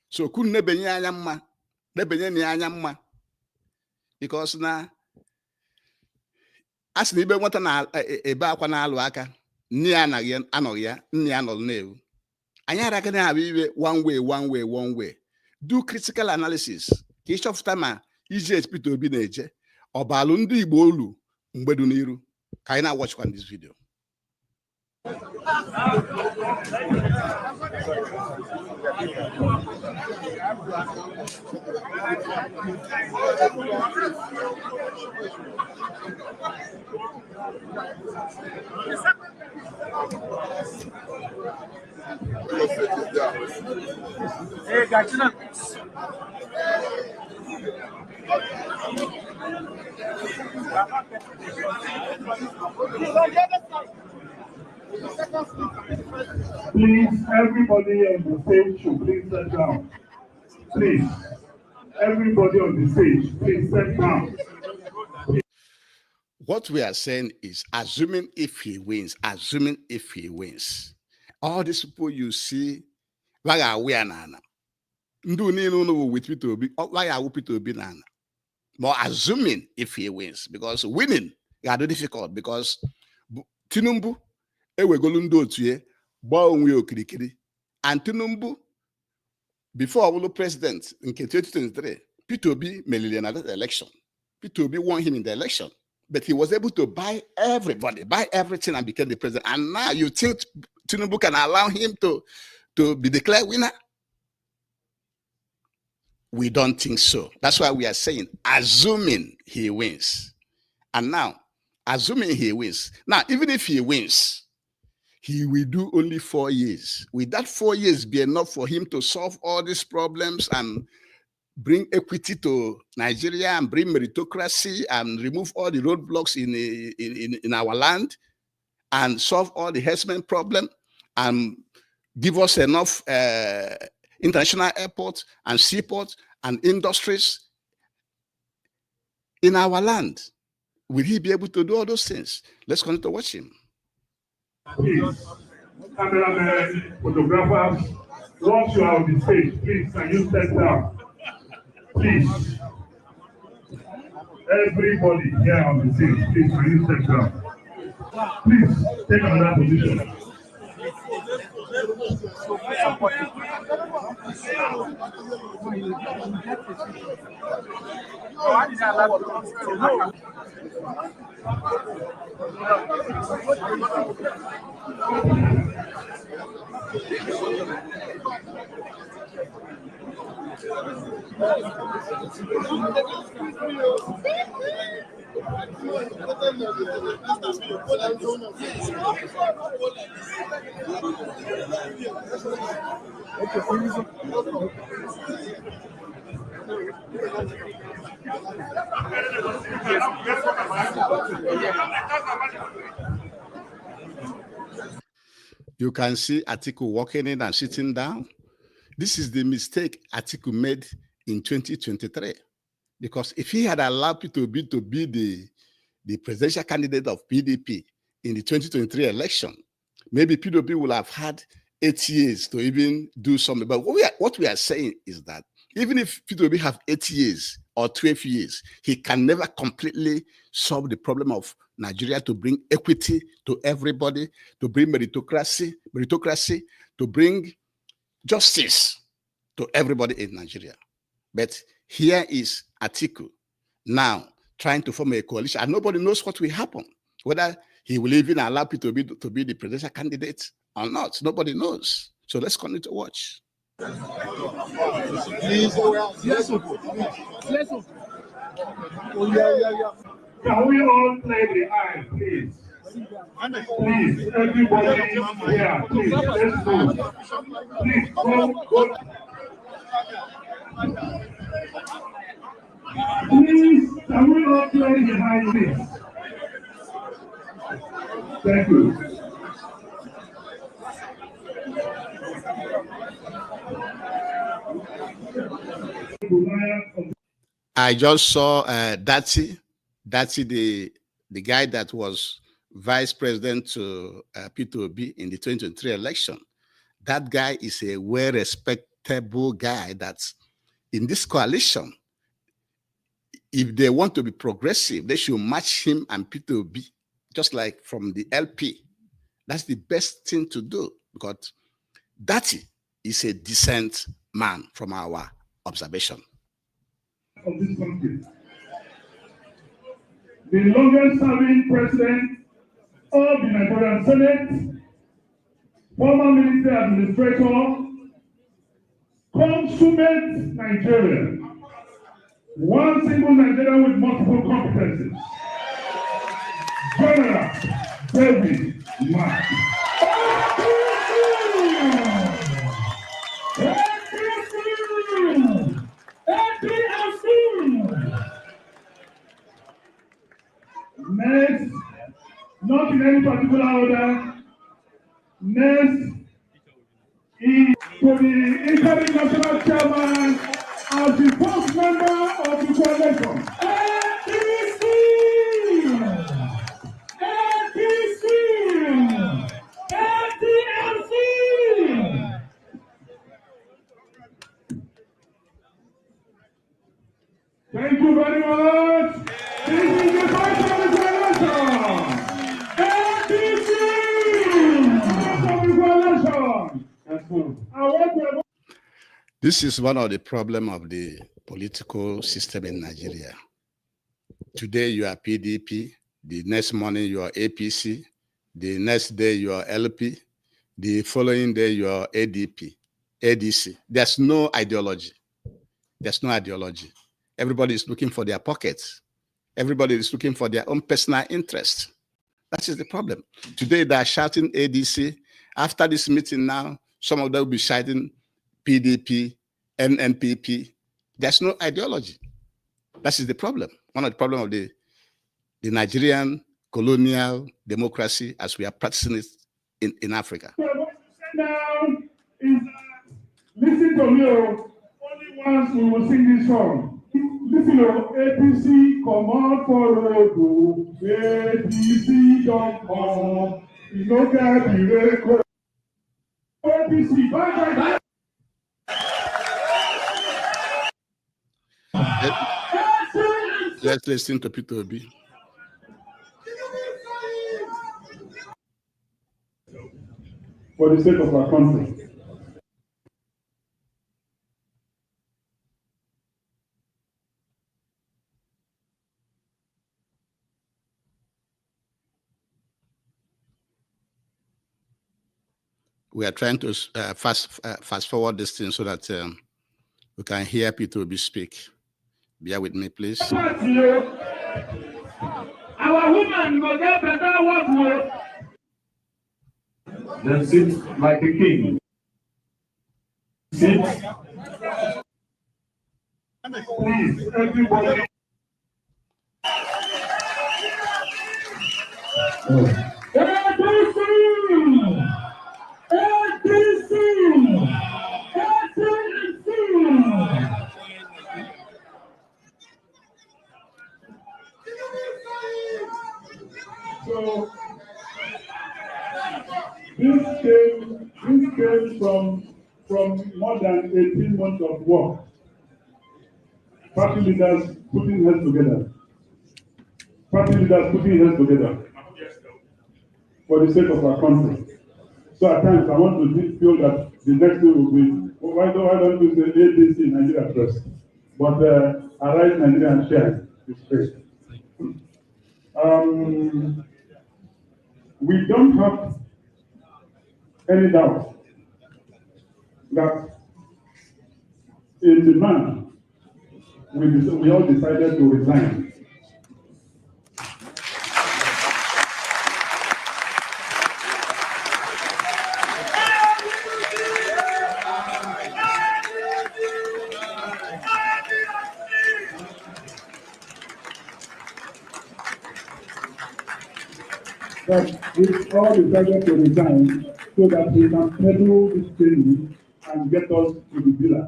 So couldn't nebenye anyamma. Because now as the Igbo want na ebe akwa na alu aka. Nni anọghị ya, nni anọghị na-ewu. Anyị araghị na-abịa iwe one way. Do critical analysis. Ka ịchọpụta ma ije Peter Obi na-eje. Ọ balụ ndị Igbo olu mgbedu n'iru. Ka anyị na-watchkwa this video. Hey, Gachina. Please, everybody on the stage should please sit down. Please, everybody on the stage, please sit down. What we are saying is, assuming if he wins, all these people you see, why are we nana? With Peter Obi, why are we Peter Obi nana? But assuming if he wins, because winning is difficult, because Tinubu, and Tinubu, before I was president in 2023, Peter Obi made another election. Peter Obi won him in the election. But he was able to buy everybody, buy everything, and became the president. And now you think Tinubu can allow him to be declared winner? We don't think so. That's why we are saying, assuming he wins. And now, assuming he wins. Now, even if he wins, he will do only 4 years. Will that 4 years be enough for him to solve all these problems and bring equity to Nigeria and bring meritocracy and remove all the roadblocks in our land and solve all the herdsmen problem and give us enough international airports and seaports and industries in our land. Will he be able to do all those things? Let's continue to watch him. Please, cameramen, photographers, once you are on the stage, please, can you step down? Please. Everybody here on the stage, please, can you step down? Please, take another position. You can see Atiku walking in and sitting down. This is the mistake Atiku made in 2023. Because if he had allowed Peter Obi to be the presidential candidate of PDP in the 2023 election, maybe Peter Obi would have had 8 years to even do something. But what we are saying is that even if Peter Obi have 8 years or 12 years, he can never completely solve the problem of Nigeria, to bring equity to everybody, to bring meritocracy, to bring justice to everybody in Nigeria. But here is Atiku now trying to form a coalition, and nobody knows what will happen, whether he will even allow Peter Obi to be the presidential candidate or not. Nobody knows. So let's continue to watch. Can we all play the eye, please? Please, everybody here, please, let's go. Please, go. Please, can we all play the eye, please? Thank you. I just saw Dati, the guy that was vice president to Peter Obi in the 2023 election. That guy is a well-respectable guy that's in this coalition. If they want to be progressive, they should match him and Peter Obi, just like from the LP. That's the best thing to do, because Dati is a decent man from our observation. Of this country. The longest serving president of the Nigerian Senate, former military administrator, consummate Nigerian, one single Nigerian with multiple competencies, General David Mark. Next, not in any particular order, next is to the incoming national chairman as the first member of the coalition. APC! APC! APC! Thank you very much. This is the first of the coalition. APC! First of the coalition. This is one of the problems of the political system in Nigeria. Today you are PDP, the next morning you are APC, the next day you are LP, the following day you are ADP, ADC. There's no ideology. There's no ideology. Everybody is looking for their pockets. Everybody is looking for their own personal interest. That is the problem. Today they are shouting ADC. After this meeting now, some of them will be shouting PDP, NNPP. There's no ideology. That is the problem. One of the problems of the Nigerian colonial democracy as we are practicing it in Africa. Now is listen to me, only once we will sing this song. Listen, APC, come on for road, APC, don't come. You know that the record. APC, bye. Let's listen to Peter Obi. For the sake of our country. We are trying to fast forward this thing so that we can hear Peter Obi speak. Bear with me, please. Our women will get better work. Then sit like a king. Sit. Please, everybody. So this came from more than 18 months of work. Party leaders putting heads together. For the sake of our country. So at times I want to feel that the next thing will be, why don't you say ADC Nigeria first? But arise Nigeria and share is great. We don't have any doubt that in the man we all decided to resign. But we all decided to resign so that we can pedal this training and get us to the villa.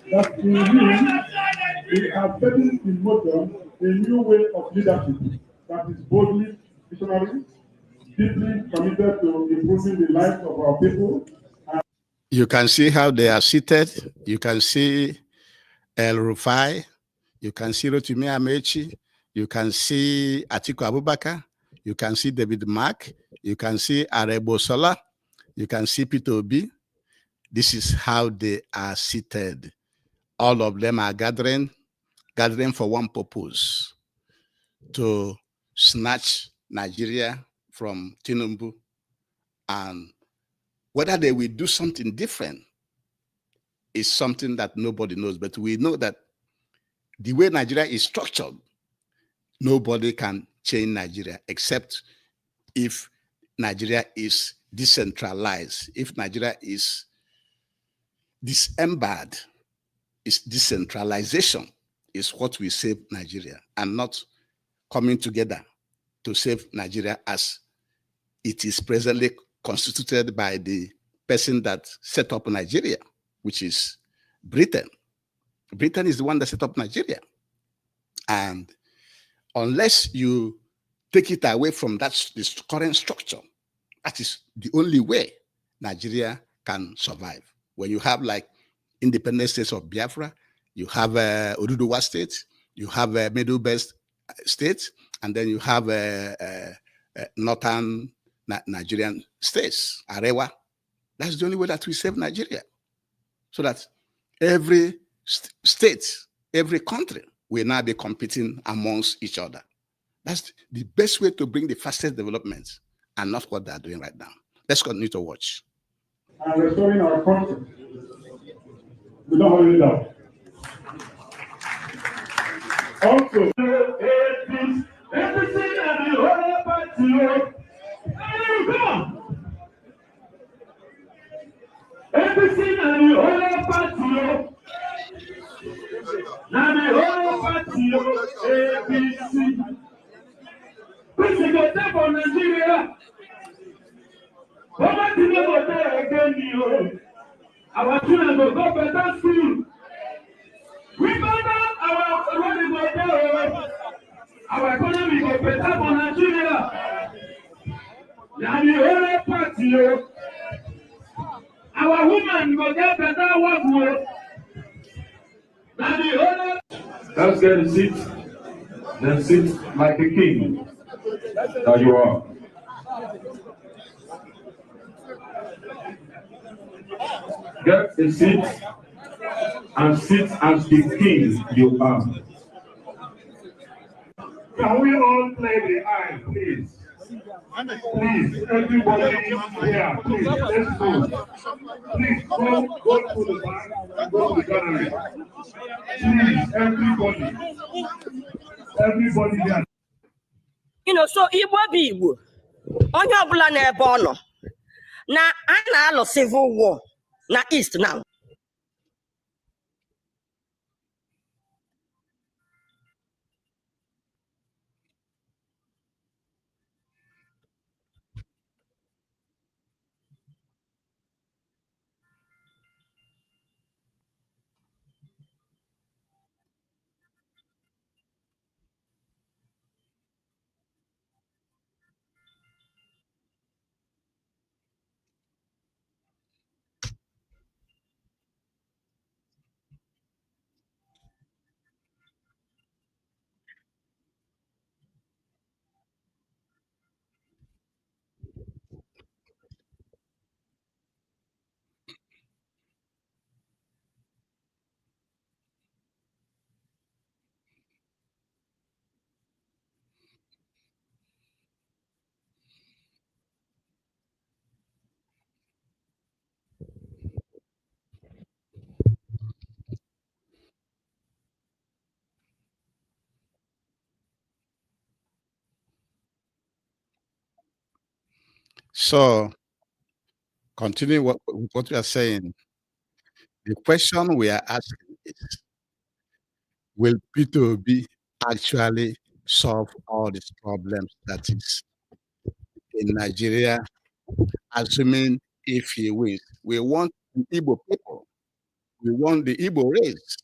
That we are setting in motion a new way of leadership that is boldly visionary, deeply committed to improving the lives of our people. You can see how they are seated. You can see El Rufai. You can see Rotimi Amechi. You can see Atiku Abubakar. You can see David Mark. You can see Arebo Sola. You can see Peter Obi. This is how they are seated. All of them are gathering for one purpose: to snatch Nigeria from Tinubu. And whether they will do something different is something that nobody knows. But we know that the way Nigeria is structured, nobody can change Nigeria except if Nigeria is decentralized. If Nigeria is disembarred, is decentralization is what will save Nigeria, and not coming together to save Nigeria as it is presently constituted by the person that set up Nigeria, which is Britain. Britain is the one that set up Nigeria. And unless you take it away from this current structure, that is the only way Nigeria can survive. When you have like independent states of Biafra, you have Oduduwa state, you have Middle Belt state, and then you have northern Nigerian states, Arewa. That's the only way that we save Nigeria. So that every state, every country will now be competing amongst each other. That's the best way to bring the fastest development, and not what they are doing right now. Let's continue to watch. And restoring our country. We don't have any doubt. Also, everything and the whole party. Everything and the whole party. Now the whole party, ABC. for Nigeria. Over the level there again, our children will go better school. We better our money go there. Our economy go better for Nigeria. Now the whole party, our women go get better work. Now the whole. Let's get a seat. Then sit like a king. That you are. Get a seat and sit as the king you are. Can we all play the eye, please? Please, everybody here, please, let's go. Please, go to the back, go to the gallery. Please, everybody here. You know, so Igbo be Igbo. Onye ọbụla n'ebe ọ nọ. Na a na-alụ civil war na East now. So, continue what we are saying. The question we are asking is, will Peter Obi actually solve all these problems that is in Nigeria, assuming if he wins? We want the Igbo people, we want the Igbo race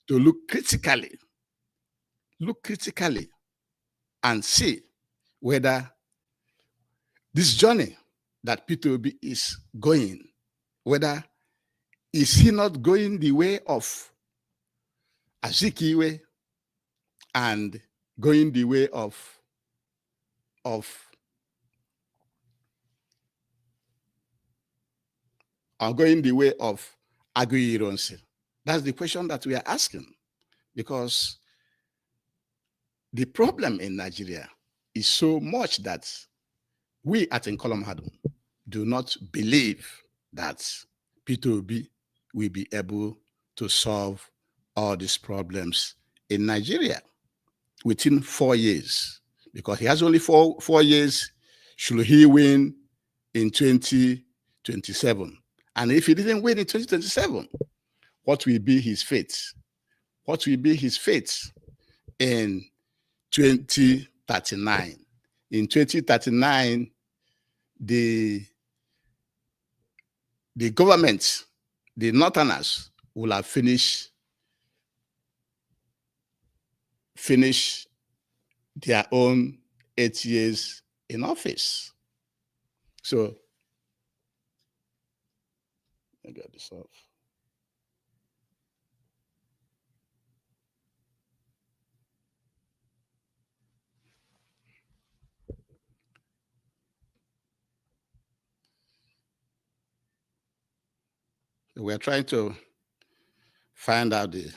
to look critically and see whether this journey that Peter Obi is going, whether is he not going the way of Azikiwe and going the way of Aguiyi-Ironsi? That's the question that we are asking, because the problem in Nigeria is so much that we at Nkolom Hadum do not believe that Peter Obi will be able to solve all these problems in Nigeria within 4 years, because he has only four years should he win in 2027. And if he didn't win in 2027, what will be his fate? What will be his fate in 2039? In 2039, the government, the Northerners, will have finished their own 8 years in office. So, I got this off. We're trying to find out the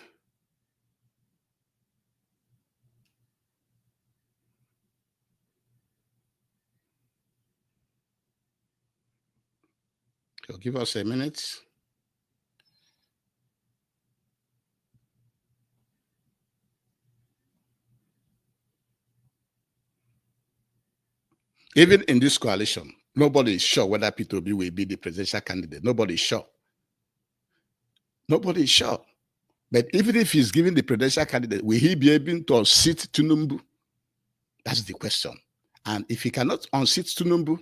give us a minute. Even in this coalition, nobody is sure whether Peter Obi will be the presidential candidate. Nobody is sure. Nobody is sure. But even if he's given the presidential candidate, will he be able to unseat Tinubu? That's the question. And if he cannot unseat Tinubu,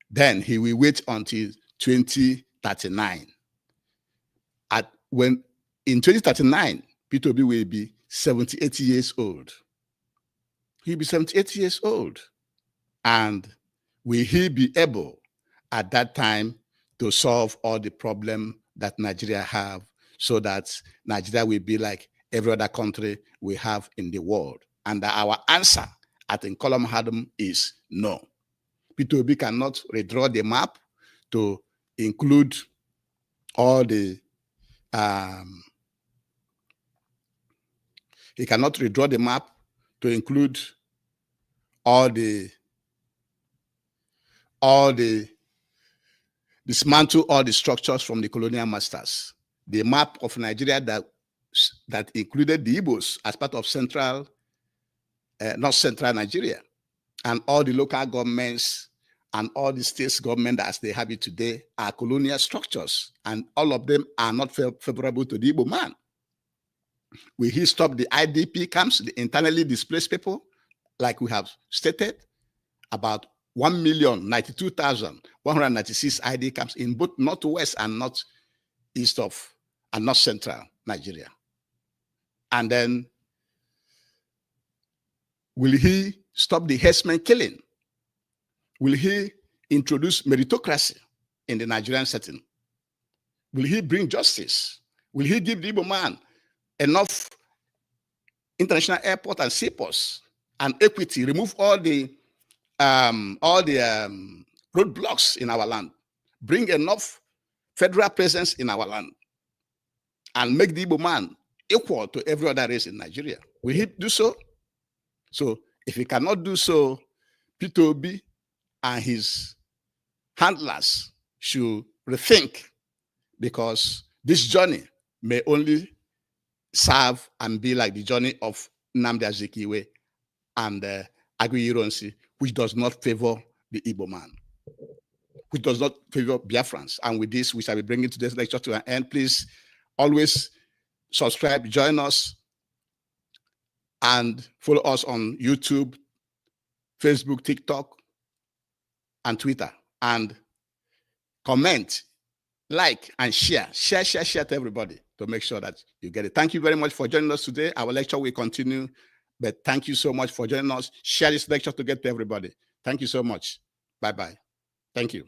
then he will wait until 2039. In 2039, Peter Obi will be 78 years old. He'll be 78 years old. And will he be able at that time to solve all the problems that Nigeria have, so that Nigeria will be like every other country we have in the world? And our answer at Nkolom Hadum is no. Peter Obi cannot redraw the map to include all the he cannot redraw the map to include dismantle all the structures from the colonial masters. The map of Nigeria that included the Igbos as part of central, not central Nigeria, and all the local governments and all the states government as they have it today are colonial structures, and all of them are not favorable to the Igbo man. Will he stop the IDP camps, the internally displaced people, like we have stated? About 1,092,196 ID camps in both northwest and northeast of, and north central Nigeria. And then, will he stop the herdsmen killing? Will he introduce meritocracy in the Nigerian setting? Will he bring justice? Will he give the Igbo man enough international airport and seaports and equity, remove all the roadblocks in our land, bring enough federal presence in our land, and make the Igbo man equal to every other race in Nigeria? Will he do so? So if he cannot do so, Peter Obi and his handlers should rethink, because this journey may only serve and be like the journey of Nnamdi Azikiwe and Aguiyi-Ironsi, which does not favor the Igbo man, which does not favor Biafrans. And with this, we shall be bringing today's lecture to an end. Please always subscribe, join us, and follow us on YouTube, Facebook, TikTok, and Twitter. And comment, like, and share to everybody to make sure that you get it. Thank you very much for joining us today. Our lecture will continue, but thank you so much for joining us. Share this lecture to get to everybody. Thank you so much. Bye-bye. Thank you.